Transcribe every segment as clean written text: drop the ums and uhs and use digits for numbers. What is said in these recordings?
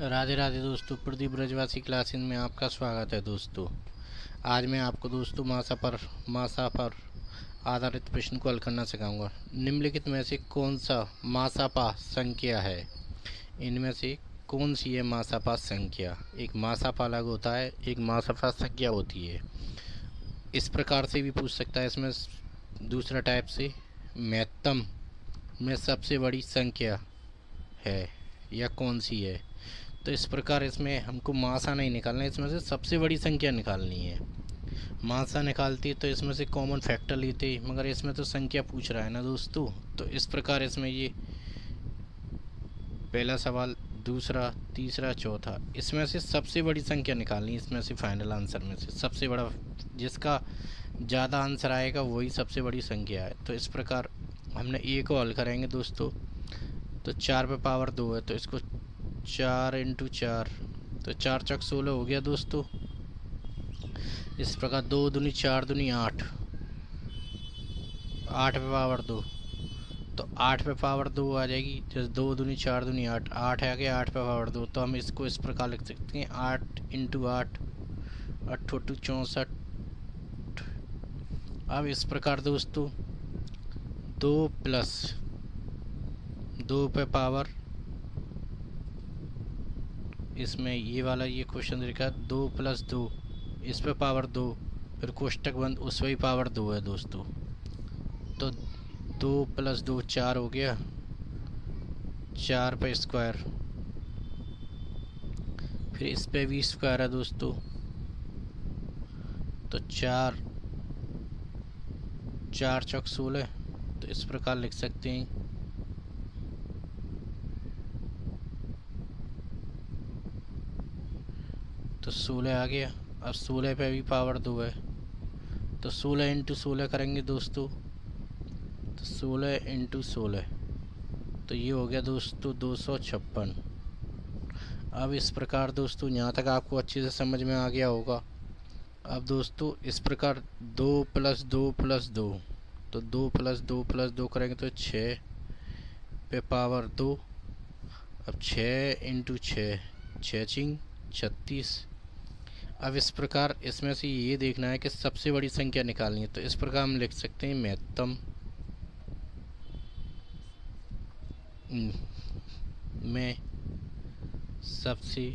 राधे राधे दोस्तों, प्रदीप ब्रजवासी क्लासेस में आपका स्वागत है दोस्तों। आज मैं आपको दोस्तों मासा पर आधारित प्रश्न को हल करना सिखाऊंगा। निम्नलिखित में से कौन सा मासापा संख्या है? इनमें से कौन सी है मासापा संख्या? एक मासापा अलग होता है, एक मासापा संख्या होती है। इस प्रकार से भी पूछ सकता है इसमें दूसरा टाइप से, महत्तम में सबसे बड़ी संख्या है या कौन सी है। तो इस प्रकार इसमें हमको मासा नहीं निकालना है, इसमें से सबसे बड़ी संख्या निकालनी है। मासा निकालती तो इसमें से कॉमन फैक्टर लेते, मगर इसमें तो संख्या पूछ रहा है ना दोस्तों। तो इस प्रकार इसमें ये पहला सवाल, दूसरा, तीसरा, चौथा, इसमें से सबसे बड़ी संख्या निकालनी है। इसमें से फाइनल आंसर में से सबसे बड़ा, जिसका ज़्यादा आंसर आएगा वही सबसे बड़ी संख्या है। तो इस प्रकार हमने ए को हल करेंगे दोस्तों। तो 4 पे पावर 2 है, तो इसको 4 इंटू 4, तो 4 चौक 16 हो गया दोस्तों। इस प्रकार 2 दूनी 4 दूनी 8, 8 पे पावर 2, तो 8 पे पावर 2 आ जाएगी। जैसे 2 दूनी 4 दूनी 8, 8 आ गया 8 पे पावर 2, तो हम इसको इस प्रकार लिख सकते हैं 8 इंटू 8, 8 64। अब इस प्रकार दोस्तों 2 प्लस 2 पे पावर, इसमें ये वाला ये क्वेश्चन लिखा 2 प्लस 2, इस पे पावर 2, फिर कोष्टक बंद, उस पर पावर 2 है दोस्तों। तो 2 प्लस 2 4 हो गया, 4 पे स्क्वायर, फिर इस पे भी स्क्वायर है दोस्तों। तो 4 4 चौक 16, तो इस प्रकार लिख सकते हैं। तो 16 आ गया। अब 16 पे भी पावर 2 है, तो 16 इंटू 16 करेंगे दोस्तों। तो 16 इंटू 16, तो ये हो गया दोस्तों 256। अब इस प्रकार दोस्तों यहाँ तक आपको अच्छे से समझ में आ गया होगा। अब दोस्तों इस प्रकार 2 प्लस 2 प्लस 2, तो 2 प्लस 2 प्लस 2 करेंगे तो 6 पे पावर 2। अब 6 इंटू 6, 6 चिंग 36। अब इस प्रकार इसमें से ये देखना है कि सबसे बड़ी संख्या निकालनी है। तो इस प्रकार हम लिख सकते हैं महत्तम में सबसे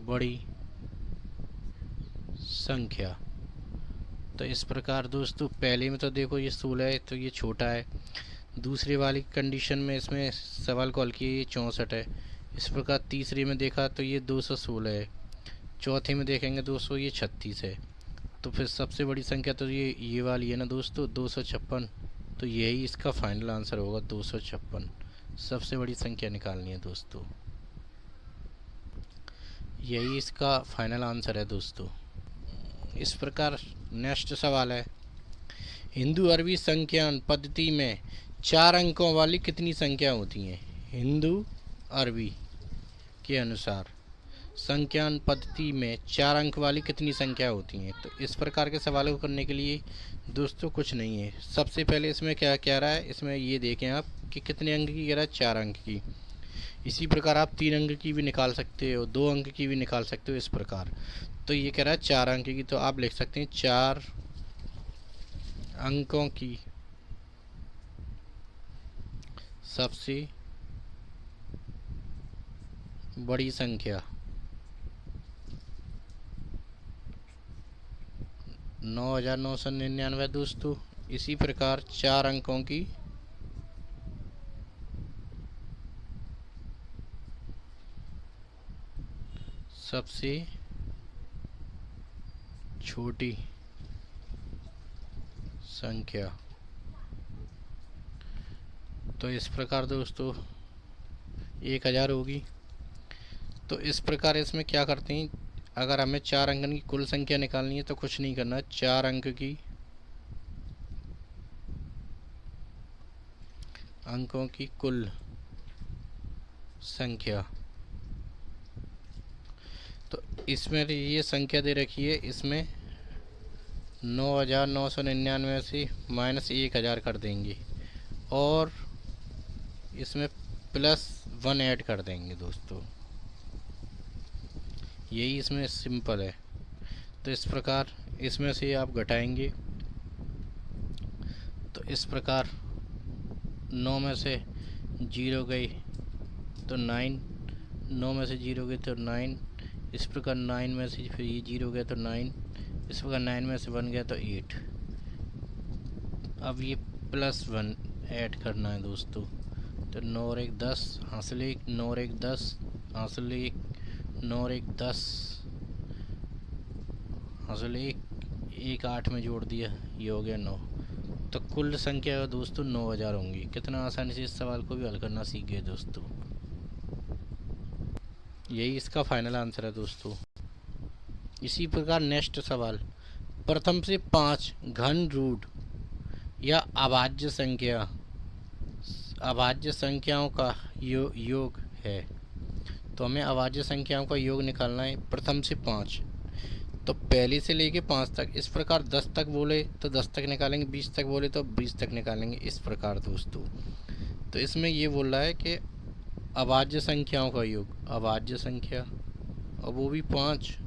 बड़ी संख्या। तो इस प्रकार दोस्तों पहले में तो देखो ये 16 है, तो ये छोटा है। दूसरी वाली कंडीशन में इसमें सवाल को हल किया, ये 64 है। इस प्रकार तीसरी में देखा तो ये 216 है। चौथे में देखेंगे दोस्तों ये 36 है। तो फिर सबसे बड़ी संख्या तो ये वाली है ना दोस्तों, 256। तो यही इसका फाइनल आंसर होगा, 256 सबसे बड़ी संख्या निकालनी है दोस्तों। यही इसका फाइनल आंसर है दोस्तों। इस प्रकार नेक्स्ट सवाल है, हिंदू अरबी संख्यान पद्धति में 4 अंकों वाली कितनी संख्या होती हैं? हिंदू अरबी के अनुसार संख्यान पद्धति में 4 अंक वाली कितनी संख्या होती हैं? तो इस प्रकार के सवालों को करने के लिए दोस्तों कुछ नहीं है। सबसे पहले इसमें क्या कह रहा है, इसमें ये देखें आप कि कितने अंक की कह रहा है, 4 अंक की। इसी प्रकार आप 3 अंक की भी निकाल सकते हो, 2 अंक की भी निकाल सकते हो, इस प्रकार। तो ये कह रहा है 4 अंक की, तो आप लिख सकते हैं 4 अंकों की सबसे बड़ी संख्या 9999 दोस्तों। इसी प्रकार 4 अंकों की सबसे छोटी संख्या। तो इस प्रकार दोस्तों 1000 होगी। तो इस प्रकार इसमें क्या करते हैं, अगर हमें 4 अंक की कुल संख्या निकालनी है तो कुछ नहीं करना, 4 अंकों की कुल संख्या। तो इसमें ये संख्या दे रखी है, इसमें 9999 से -1000 कर देंगे, और इसमें +1 ऐड कर देंगे दोस्तों। यही इसमें सिंपल है। तो इस प्रकार इसमें से आप घटाएंगे तो इस प्रकार 9 में से 0 गई तो 9, 9 में से 0 गई तो 9, इस प्रकार 9 में से फिर ये 0 गया तो 9, इस प्रकार 9 में से 1 गया तो 8। अब ये +1 ऐड करना है दोस्तों। तो 9 और 1 10 हासिल 1, 9 और 1 10 हासिल 1, 9 और 1 10 हासिल 1 8 में जोड़ दिया, ये हो गया 9। तो कुल संख्या दोस्तों 9000 होंगी। कितना आसानी से इस सवाल को भी हल करना सीख गए दोस्तों। यही इसका फाइनल आंसर है दोस्तों। इसी प्रकार नेक्स्ट सवाल, प्रथम से 5 घन रूट या अभाज्य संख्या, अभाज्य संख्याओं का योग है। तो हमें अभाज्य संख्याओं का योग निकालना है प्रथम से 5। तो पहले से लेके 5 तक, इस प्रकार 10 तक बोले तो 10 तक निकालेंगे, 20 तक बोले तो 20 तक निकालेंगे, इस प्रकार दोस्तों। तो इसमें ये बोल रहा है कि अभाज्य संख्याओं का योग, अभाज्य संख्या और वो भी 5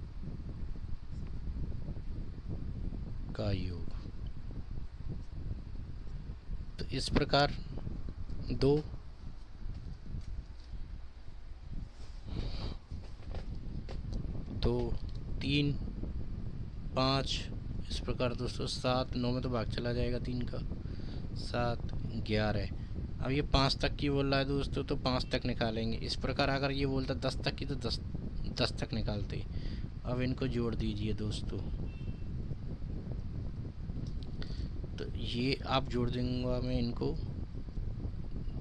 का योग। तो इस प्रकार 2 2 3 5 इस प्रकार दोस्तों 7, 9 में तो भाग चला जाएगा 3 का, 7 11। अब ये 5 तक की बोल रहा है दोस्तों, तो 5 तक निकालेंगे। इस प्रकार अगर ये बोलता 10 तक की तो 10 तक निकालते। अब इनको जोड़ दीजिए दोस्तों। तो ये आप जोड़ दूंगा मैं इनको,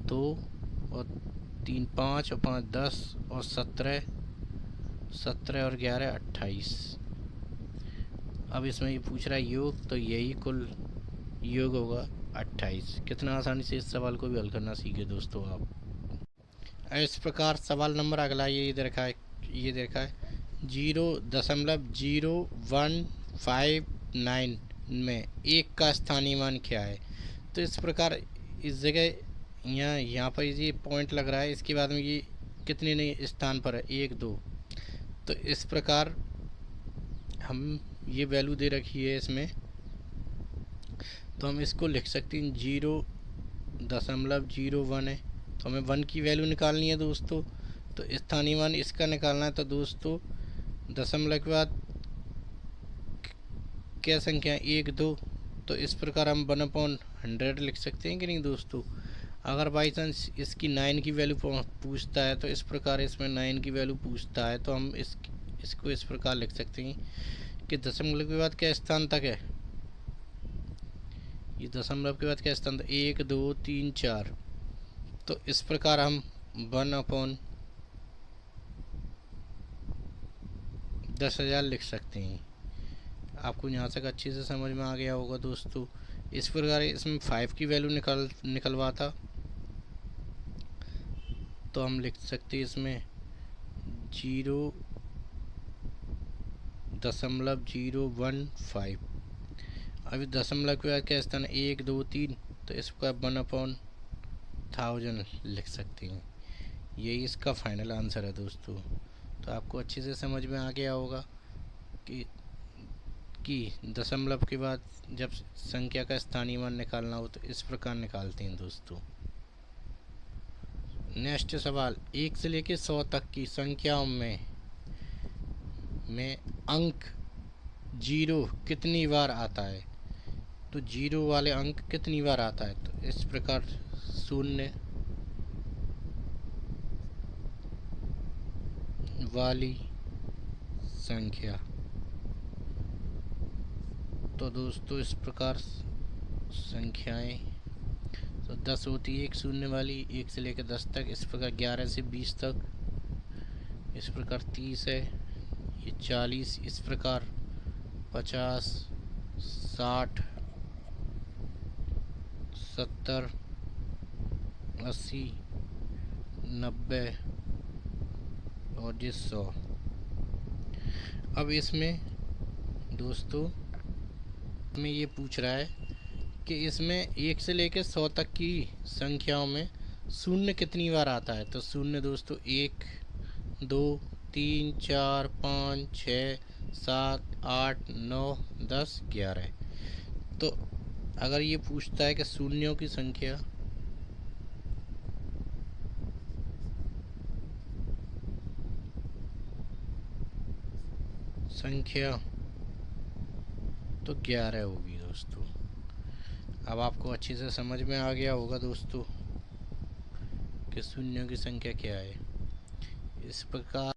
2 और 3 5 और 5 10 और 17 और 11 28। अब इसमें ये पूछ रहा है योग, तो यही कुल योग होगा 28। कितना आसानी से इस सवाल को भी हल करना सीखे दोस्तों आप। इस प्रकार सवाल नंबर अगला ये देखा है, 0.0159 में 1 का स्थानीय मान क्या है। तो इस प्रकार इस जगह यहाँ पर ये पॉइंट लग रहा है, इसके बाद में ये कितने नए स्थान पर है, 1 2। तो इस प्रकार हम ये वैल्यू दे रखी है इसमें, तो हम इसको लिख सकते हैं 0.01 है। तो हमें 1 की वैल्यू निकालनी है दोस्तों। तो स्थानीय मान इसका निकालना है। तो दोस्तों दशमलव के बाद क्या संख्या 1 2। तो इस प्रकार हम 1/100 लिख सकते हैं कि नहीं दोस्तों। अगर बाई चांस इसकी 9 की वैल्यू पूछता है, तो इस प्रकार इसमें 9 की वैल्यू पूछता है, तो हम इसको इस प्रकार लिख सकते हैं कि दशमलव के बाद क्या स्थान तक है, ये दशमलव के बाद क्या स्थान था, 1 2 3 4। तो इस प्रकार हम 1/10,000 लिख सकते हैं। आपको यहाँ तक अच्छे से समझ में आ गया होगा दोस्तों। इस प्रकार इसमें 5 की वैल्यू निकलवा था, तो हम लिख सकते हैं इसमें 0.015। अभी दशमलव के बाद क्या स्थान 1 2 3। तो इसका 1/1000 लिख सकते हैं। यही इसका फाइनल आंसर है दोस्तों। तो आपको अच्छे से समझ में आ गया होगा कि दशमलव के बाद जब संख्या का स्थानीय मान निकालना हो तो इस प्रकार निकालते हैं दोस्तों। नेक्स्ट सवाल, 1 से लेकर 100 तक की संख्याओं में अंक 0 कितनी बार आता है। तो 0 वाले अंक कितनी बार आता है। तो इस प्रकार 0 वाली संख्या, तो दोस्तों इस प्रकार संख्याएं तो 10 होती है 1 0 वाली, 1 से लेकर 10 तक। इस प्रकार 11 से 20 तक, इस प्रकार 30 है, ये 40, इस प्रकार 50 60 70 80 90 और ये 100। अब इसमें दोस्तों ये पूछ रहा है कि इसमें 1 से लेकर 100 तक की संख्याओं में शून्य कितनी बार आता है? तो शून्य दोस्तों 1, 2, 3, 4, 5, 6, 7, 8, 9, 10, 11। तो अगर ये पूछता है कि शून्यों की संख्या तो 11 होगी दोस्तों। अब आपको अच्छे से समझ में आ गया होगा दोस्तों कि शून्यों की संख्या क्या है। इस प्रकार